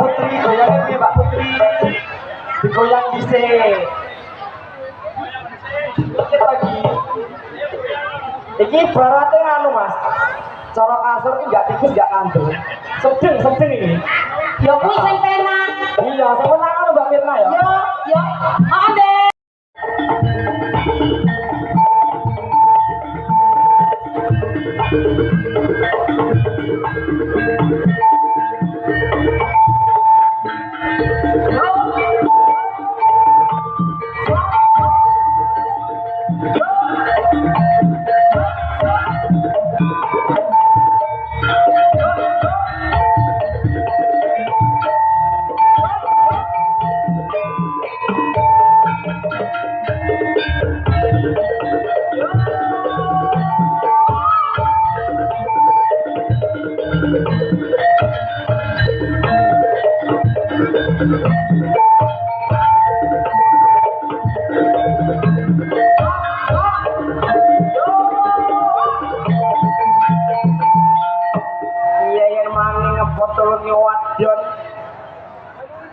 Putri goyangnya piye Mbak Putri? Digoyang dhisik. Dikit lagi. Iki ibaratnya anu Mas. Cara kasar ki enggak tikus enggak kandung. Sedeng ini. Ya kuwi sing penak. Iya, sing penak kan Mbak Mirna ya. Yo. Maaf deh.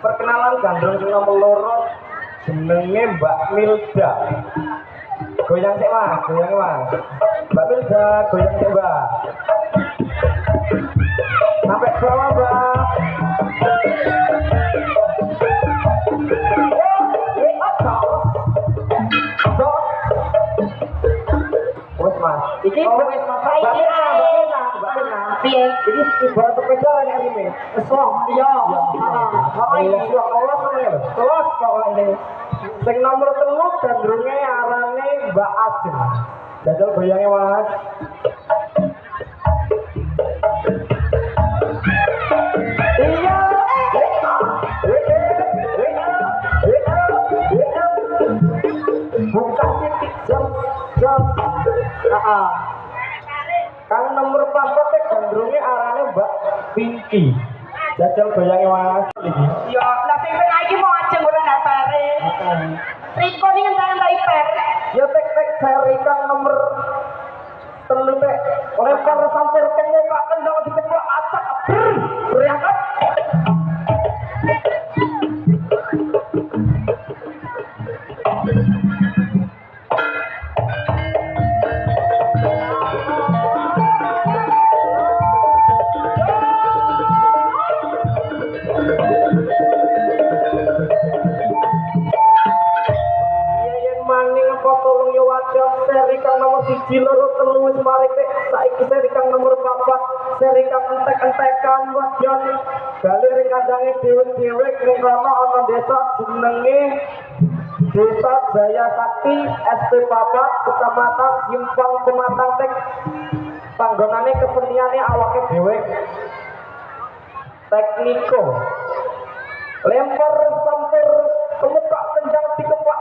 Perkenalan gandrung sing nomor loro jenenge Mbak Milda. Goyang sik Mas, goyang Mas. Mbak Milda, goyang sik Mbak. Sampai bawah Mbak. Wes Mas, iki wes Mas iki. Piye? Iki ibarat sepeda nek rime. Esok. Iya. Heeh. Terus kok ini. Sing nomor 3 gandrunge arane Mbak Ajeng. Jajal goyange Mas. Iya. Buka titik jam. Heeh. Kang nomor 4 gandrunge arane Mbak Pinky. Jajal goyange Mas. Ya, lah sing penak iki mau ajeng ora dapare. Riko ning ngentan tak iper. Ya tek seri kang nomor 3 tek. Oleh karo sampir kene Pak kendang dikeplok acak. Berangkat. Seri kang nomor 1 loro telu wis marek saiki seri kang nomor 4 seri kang entek-entekan wadon bali ring kandange dhewe-dhewe ning kono ana desa jenenge Desa Jaya Sakti SP Papat Kecamatan Simpang Pematang Tek panggonane keseniane awake dhewe tekniko lempar sampir kemuka kencang dikepak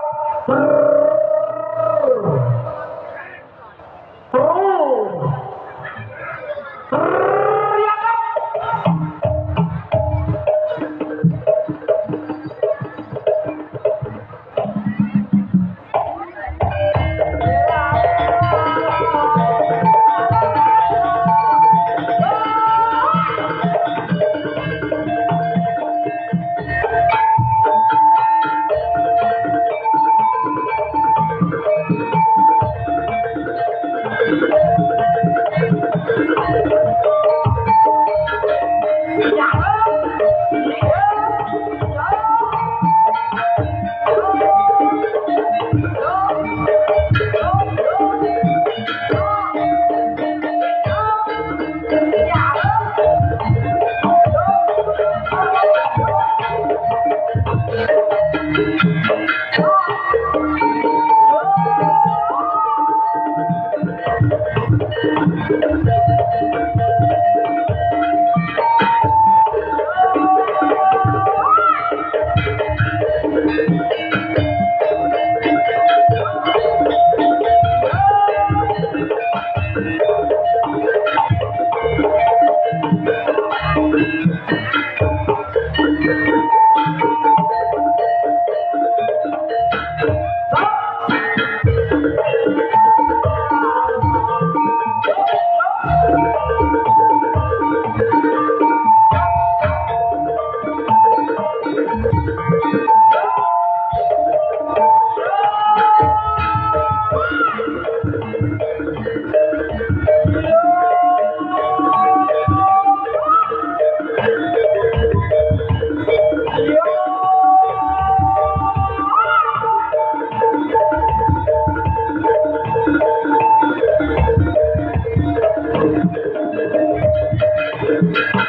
Jos.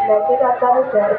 Jadi kacanya dari